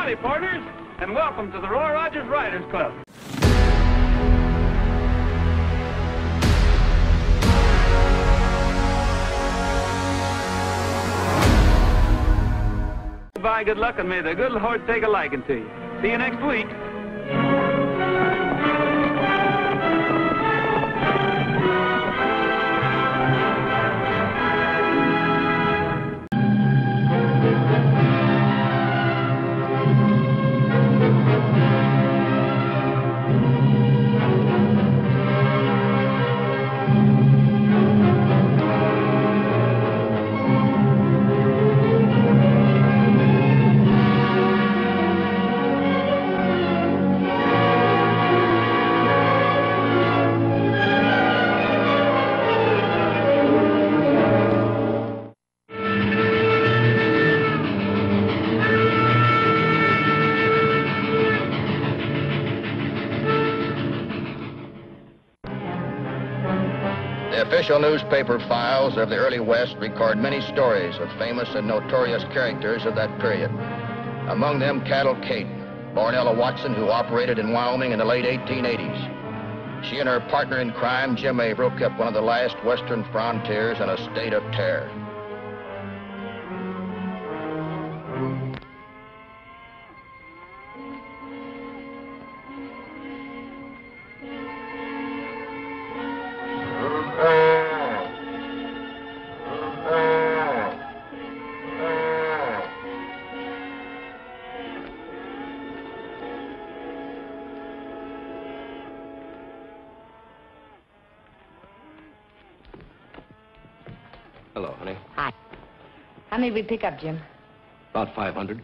Howdy, partners, and welcome to the Roy Rogers Riders Club. Goodbye, good luck, and may the good Lord take a liking to you. See you next week. Official newspaper files of the early West record many stories of famous and notorious characters of that period. Among them, Cattle Kate, born Ella Watson, who operated in Wyoming in the late 1880s. She and her partner in crime, Jim Averill, kept one of the last western frontiers in a state of terror. Hello, honey. Hi. How many did we pick up, Jim? About 500.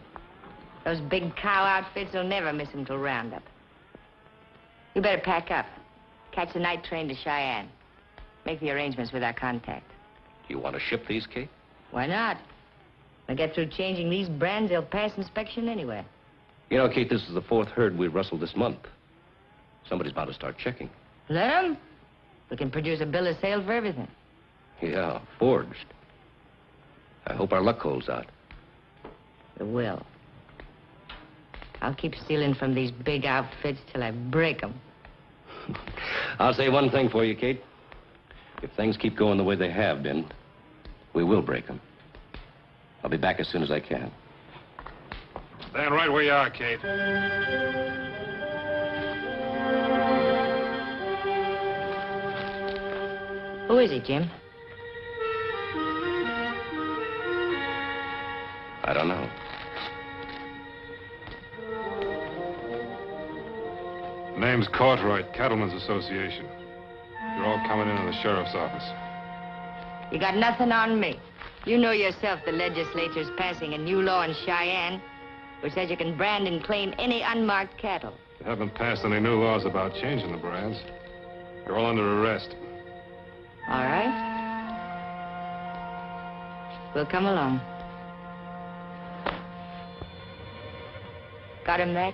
Those big cow outfits will never miss them till roundup. You better pack up. Catch the night train to Cheyenne. Make the arrangements with our contact. Do you want to ship these, Kate? Why not? They'll get through changing these brands, they'll pass inspection anyway. You know, Kate, this is the 4th herd we rustled this month. Somebody's about to start checking. Let 'em. We can produce a bill of sale for everything. Yeah, forged. I hope our luck holds out. It will. I'll keep stealing from these big outfits till I break 'em. I'll say one thing for you, Kate. If things keep going the way they have been, we will break them. I'll be back as soon as I can. Stand right where you are, Kate. Who is he, Jim? I don't know. Name's Cartwright, Cattlemen's Association. You're all coming in the sheriff's office. You got nothing on me. You know yourself the legislature's passing a new law in Cheyenne which says you can brand and claim any unmarked cattle. They haven't passed any new laws about changing the brands. You're all under arrest. All right. We'll come along. Got him, Mac?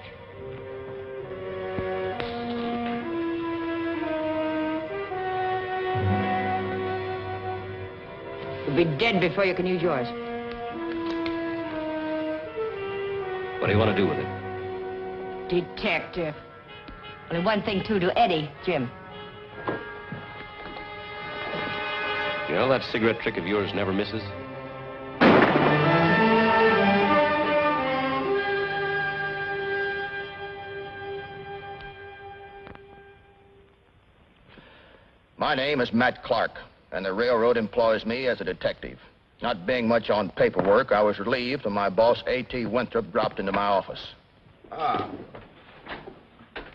You'll be dead before you can use yours. What do you want to do with it? Detective. Only one thing, too, to Eddie, Jim. You know that cigarette trick of yours never misses? My name is Matt Clark, and the railroad employs me as a detective. Not being much on paperwork, I was relieved when my boss, A.T. Winthrop, dropped into my office.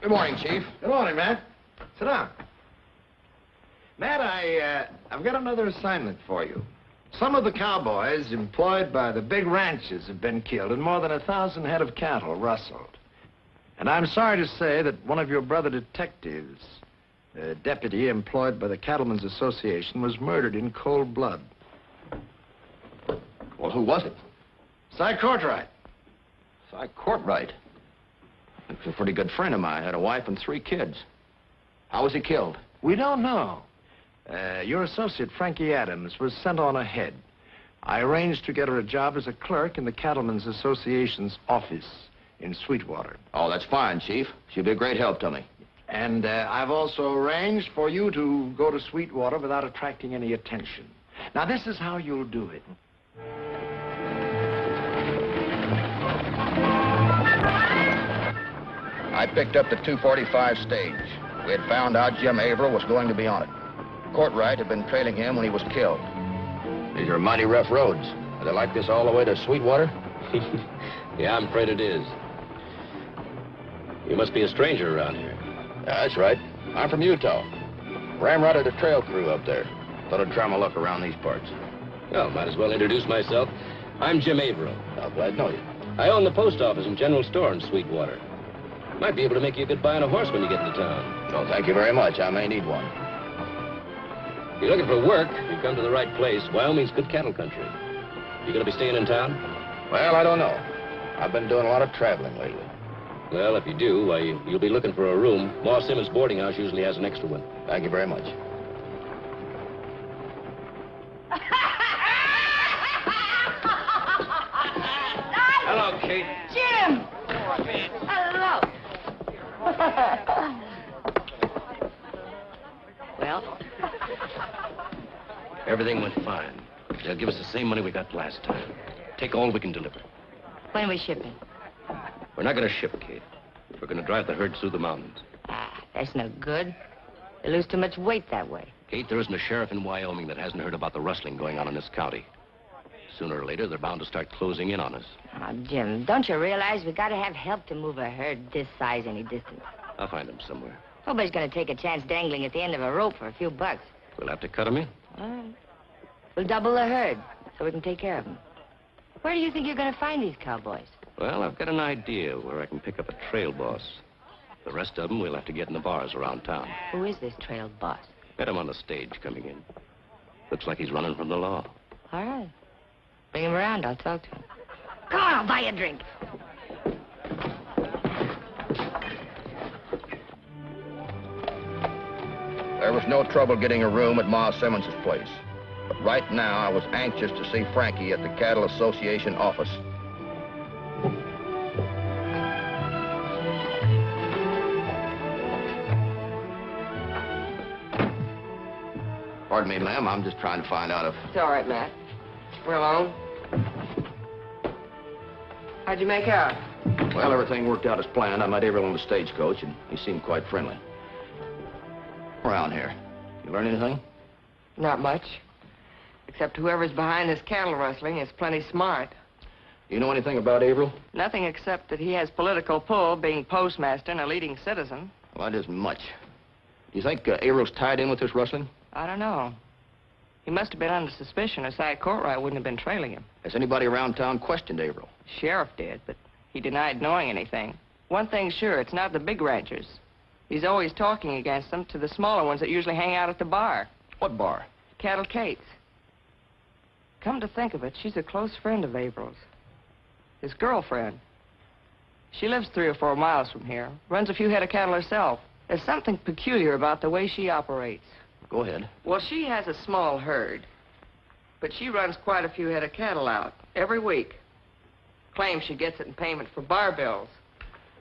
Good morning, Chief. Good morning, Matt. Sit down. Matt, I've got another assignment for you. Some of the cowboys employed by the big ranches have been killed and more than 1,000 head of cattle rustled. And I'm sorry to say that one of your brother detectives, a deputy employed by the Cattlemen's Association, was murdered in cold blood. Well, who was it? Cy Cartwright. Cy Cartwright. He's a pretty good friend of mine. Had a wife and 3 kids. How was he killed? We don't know. Your associate, Frankie Adams, was sent on ahead. I arranged to get her a job as a clerk in the Cattlemen's Association's office. in Sweetwater. Oh, that's fine, Chief. She'll be a great help to me. And I've also arranged for you to go to Sweetwater without attracting any attention. Now, this is how you'll do it. I picked up the 245 stage. We had found out Jim Averill was going to be on it. Courtright had been trailing him when he was killed. These are mighty rough roads. Are they like this all the way to Sweetwater? Yeah, I'm afraid it is. You must be a stranger around here. Yeah, that's right. I'm from Utah. Ramrodded a trail crew up there. Thought I'd try my luck around these parts. Well, might as well introduce myself. I'm Jim Averill. I'm glad to know you. I own the post office and general store in Sweetwater. Might be able to make you a good buy on a horse when you get into town. Well, thank you very much. I may need one. If you're looking for work, you've come to the right place. Wyoming's good cattle country. You gonna be staying in town? Well, I don't know. I've been doing a lot of traveling lately. Well, if you do, why, you'll be looking for a room. Ma Simmons boarding house usually has an extra one. Thank you very much. Hello, Kate. Jim! Hello. Well? Everything went fine. They'll give us the same money we got last time. Take all we can deliver. When are we shipping? We're not going to ship, Kate. We're going to drive the herd through the mountains. That's no good. They lose too much weight that way. Kate, there isn't a sheriff in Wyoming that hasn't heard about the rustling going on in this county. Sooner or later, they're bound to start closing in on us. Oh, Jim, don't you realize we got to have help to move a herd this size any distance? I'll find them somewhere. Nobody's going to take a chance dangling at the end of a rope for a few bucks. We'll have to cut them in. All right. We'll double the herd so we can take care of them. Where do you think you're going to find these cowboys? Well, I've got an idea where I can pick up a trail boss. The rest of them we'll have to get in the bars around town. Who is this trail boss? Met him on the stage coming in. Looks like he's running from the law. All right. Bring him around. I'll talk to him. Come on, I'll buy you a drink. There was no trouble getting a room at Ma Simmons' place. But right now, I was anxious to see Frankie at the Cattle Association office. Pardon me, ma'am. I'm just trying to find out if... It's all right, Matt. We're alone. How'd you make out? Well, everything worked out as planned. I met Averill on the stagecoach, and he seemed quite friendly. Around here. You learn anything? Not much. Except whoever's behind this cattle rustling is plenty smart. You know anything about Averill? Nothing except that he has political pull, being postmaster and a leading citizen. Well, that isn't much. You think Averill's tied in with this rustling? I don't know. He must have been under suspicion, or Cy Courtright wouldn't have been trailing him. Has anybody around town questioned Averill? Sheriff did, but he denied knowing anything. One thing's sure, it's not the big ranchers. He's always talking against them to the smaller ones that usually hang out at the bar. What bar? Cattle Kate's. Come to think of it, she's a close friend of Averill's. His girlfriend. She lives 3 or 4 miles from here. Runs a few head of cattle herself. There's something peculiar about the way she operates. Go ahead. Well, she has a small herd, but she runs quite a few head of cattle out every week. Claims she gets it in payment for bar bills.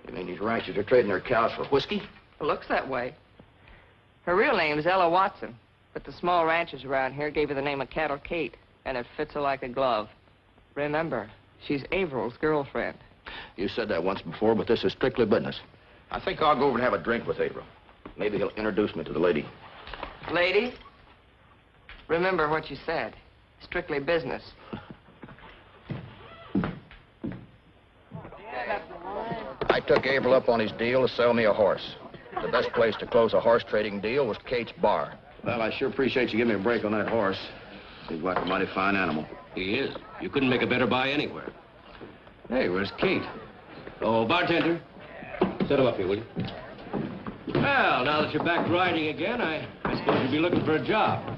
You mean these ranchers are trading their cows for whiskey? It looks that way. Her real name's Ella Watson, but the small ranchers around here gave her the name of Cattle Kate, and it fits her like a glove. Remember, she's Averill's girlfriend. You said that once before, but this is strictly business. I think I'll go over and have a drink with Averill. Maybe he'll introduce me to the lady. Lady, remember what you said. Strictly business. I took Averill up on his deal to sell me a horse. The best place to close a horse trading deal was Kate's bar. Well, I sure appreciate you giving me a break on that horse. Seems like a mighty fine animal. He is. You couldn't make a better buy anywhere. Hey, where's Kate? Oh, bartender. Set him up here, will you? Well, now that you're back riding again, I suppose you'll be looking for a job.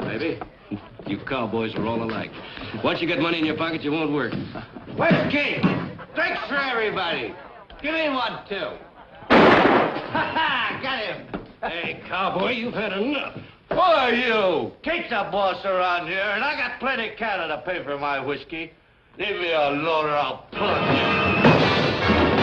Maybe. You cowboys are all alike. Once you get money in your pocket, you won't work. Where's Kate? Drinks for everybody. Give me one, too. Ha-ha! Got him. Hey, cowboy, you've had enough. Who are you? Kate's a boss around here, and I got plenty of cattle to pay for my whiskey. Leave me alone or I'll punch.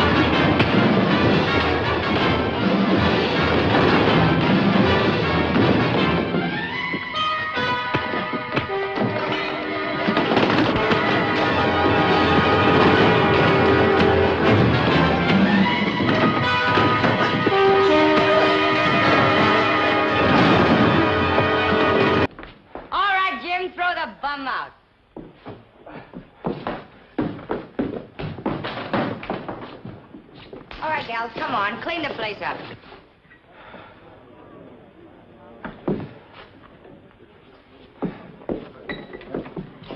Well, come on, clean the place up.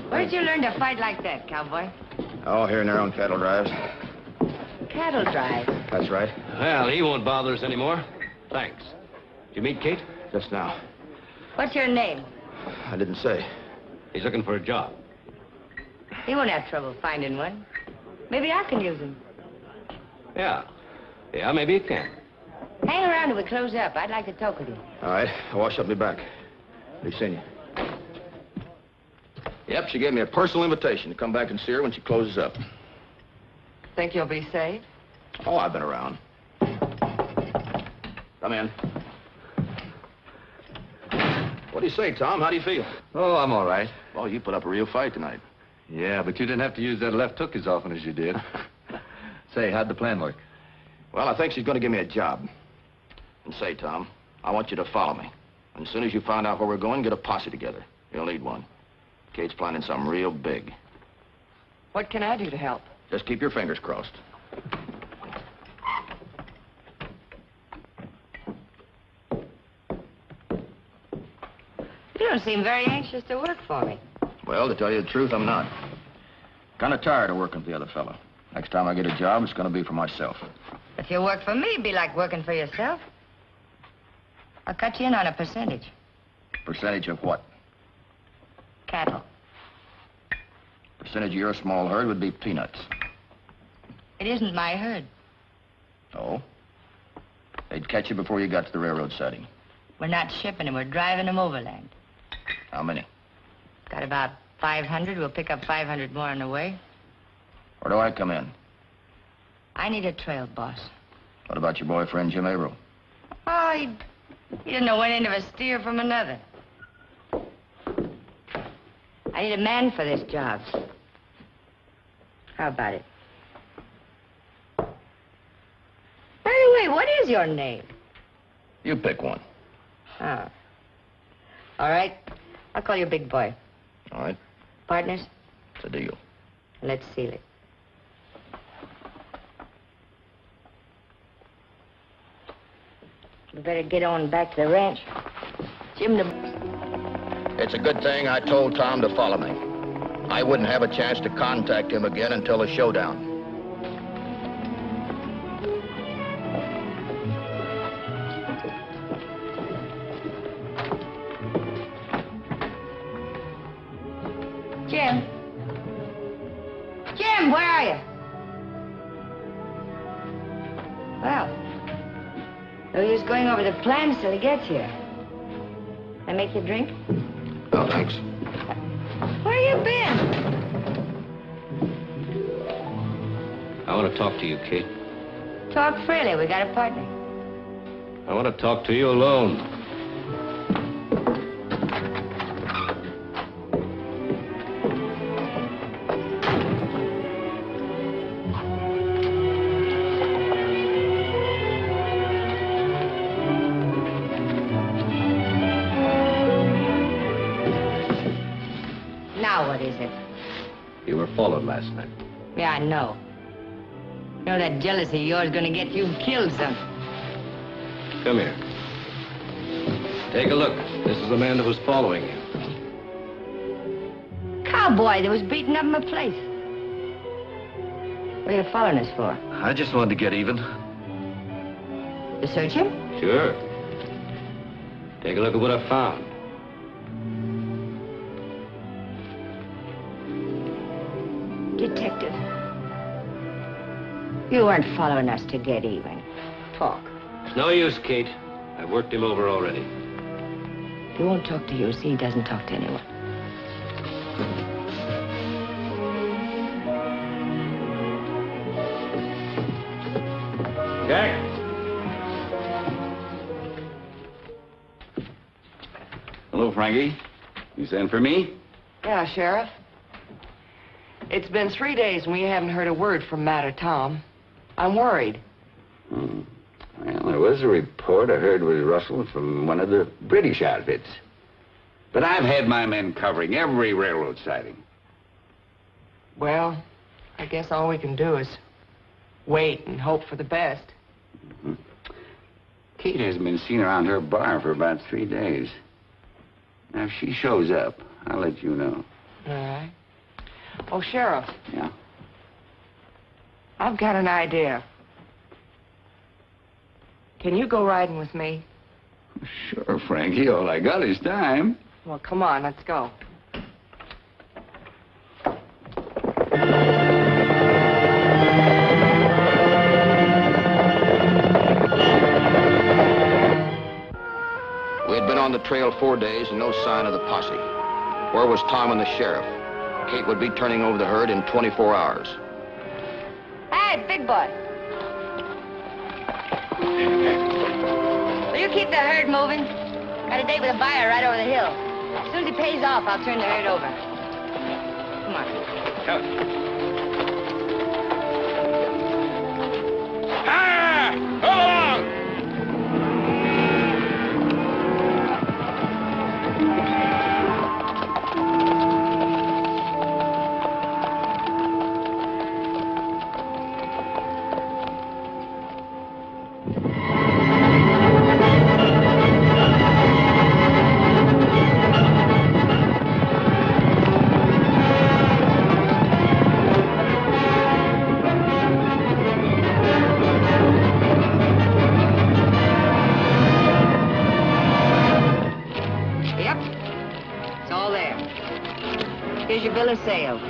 Where'd you learn to fight like that, cowboy? Oh, here and there on cattle drives. Cattle drive. That's right. Well, he won't bother us anymore. Thanks. Did you meet Kate? Just now. What's your name? I didn't say. He's looking for a job. He won't have trouble finding one. Maybe I can use him. Yeah. Yeah, maybe you can. Hang around till we close up. I'd like to talk with you. All right. I'll wash up and be back. Be seeing you. Yep, she gave me a personal invitation to come back and see her when she closes up. Think you'll be safe? Oh, I've been around. Come in. What do you say, Tom? How do you feel? Oh, I'm all right. Well, you put up a real fight tonight. Yeah, but you didn't have to use that left hook as often as you did. Say, how'd the plan work? Well, I think she's going to give me a job. And say, Tom, I want you to follow me. And as soon as you find out where we're going, get a posse together. You'll need one. Kate's planning something real big. What can I do to help? Just keep your fingers crossed. You don't seem very anxious to work for me. Well, to tell you the truth, I'm not. Kind of tired of working for the other fellow. Next time I get a job, it's going to be for myself. If you work for me, it'd be like working for yourself. I'll cut you in on a percentage. Percentage of what? Cattle. Percentage of your small herd would be peanuts. It isn't my herd. Oh? They'd catch you before you got to the railroad siding. We're not shipping them. We're driving them overland. How many? Got about 500. We'll pick up 500 more on the way. Where do I come in? I need a trail boss. What about your boyfriend, Jim Averill? Oh, he didn't know one end of a steer from another. I need a man for this job. How about it? By the way, what is your name? You pick one. Oh. All right. I'll call you Big Boy. All right. Partners? It's a deal. Let's seal it. We better get on back to the ranch. Jim, It's a good thing I told Tom to follow me. I wouldn't have a chance to contact him again until the showdown. Jim. Jim, where are you? Well, no use going over the plans till he gets here. I make you a drink? Oh, thanks. Where you been? I want to talk to you, Kate. Talk freely. We got a partner. I want to talk to you alone. Now what is it? You were followed last night. Yeah, I know. You know that jealousy of yours gonna get you killed some. Come here. Take a look. This is the man that was following you. Cowboy that was beating up my place. What are you following us for? I just wanted to get even. To search him? Sure. Take a look at what I found. Detective. You weren't following us to get even. Talk. It's no use, Kate. I've worked him over already. He won't talk to you. See, he doesn't talk to anyone. Jack. Hello, Frankie. You sent for me? Yeah, Sheriff. It's been 3 days and we haven't heard a word from Matt or Tom. I'm worried. Well, there was a report I heard was rustled from one of the British outfits. But I've had my men covering every railroad siding. Well, I guess all we can do is wait and hope for the best. Kate hasn't been seen around her bar for about 3 days. Now, if she shows up, I'll let you know. All right. Oh, Sheriff. Yeah? I've got an idea. Can you go riding with me? Sure, Frankie. All I got is time. Well, come on, let's go. We had been on the trail 4 days and no sign of the posse. Where was Tom and the sheriff? Kate would be turning over the herd in 24 hours. Hey, big boy. Will you keep the herd moving? Got a date with a buyer right over the hill. As soon as he pays off, I'll turn the herd over. Come on. Ah! Go along! Here's your bill of sale.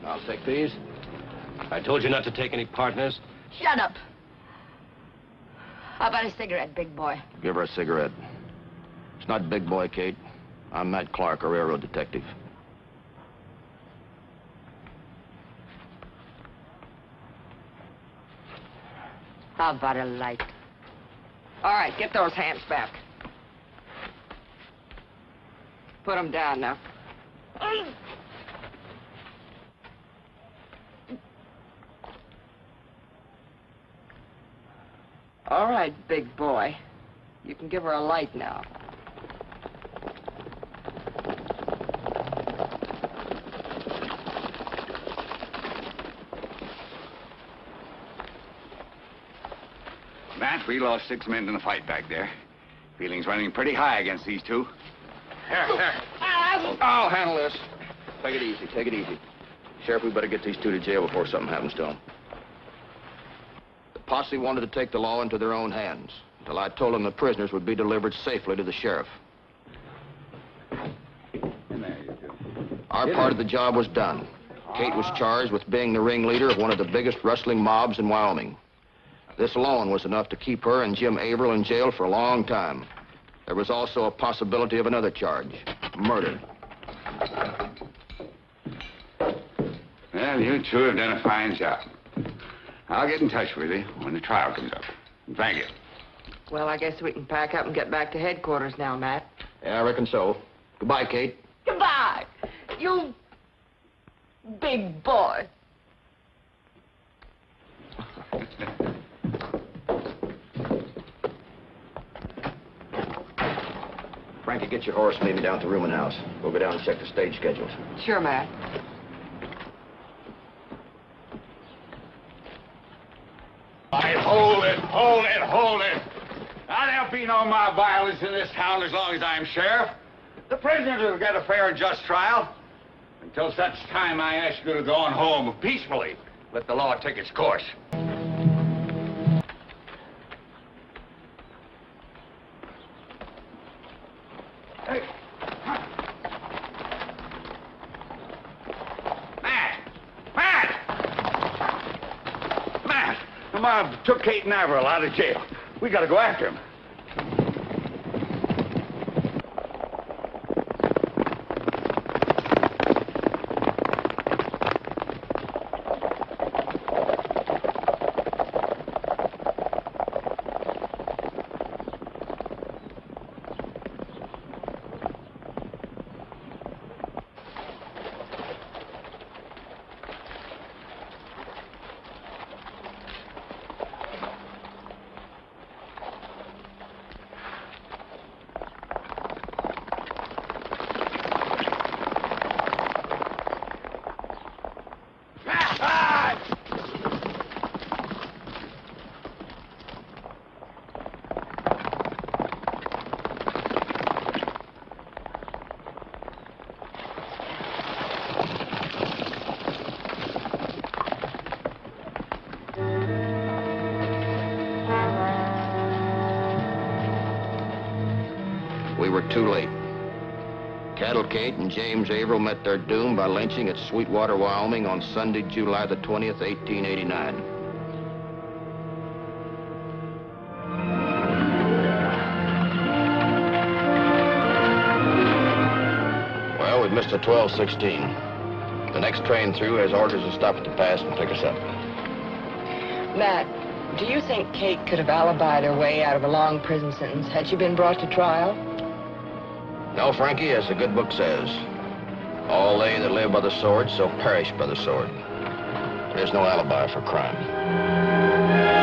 I'll take these. I told you not to take any partners. Shut up. How about a cigarette, big boy? Give her a cigarette. It's not big boy, Kate. I'm Matt Clark, a railroad detective. How about a light? All right, get those hands back. Put them down now. All right, big boy. You can give her a light now. Matt, we lost 6 men in the fight back there. Feeling's running pretty high against these two. Here. I'll handle this. Take it easy, take it easy. Sheriff, we better get these two to jail before something happens to them. The posse wanted to take the law into their own hands until I told them the prisoners would be delivered safely to the sheriff. Our part of the job was done. Kate was charged with being the ringleader of one of the biggest rustling mobs in Wyoming. This alone was enough to keep her and Jim Averill in jail for a long time. There was also a possibility of another charge, murder. Well, you two have done a fine job. I'll get in touch with you when the trial comes up. Thank you. Well, I guess we can pack up and get back to headquarters now, Matt. Yeah, I reckon so. Goodbye, Kate. Goodbye, you big boy. Frankie, get your horse and meet me down at the rooming house. We'll go down and check the stage schedules. Sure, Matt. Hold it, hold it, hold it. Now, there'll be no mob violence in this town as long as I'm sheriff. The prisoners will get a fair and just trial. Until such time, I ask you to go on home peacefully. Let the law take its course. Hey. Matt! The mob took Kate and Averill out of jail. We gotta go after him. We were too late. Cattle Kate and James Averill met their doom by lynching at Sweetwater, Wyoming on Sunday, July the 20th, 1889. Well, we've missed the 12:16. The next train through has orders to stop at the pass and pick us up. Matt, do you think Kate could have alibied her way out of a long prison sentence had she been brought to trial? No, Frankie, as the good book says, all they that live by the sword shall perish by the sword. There's no alibi for crime.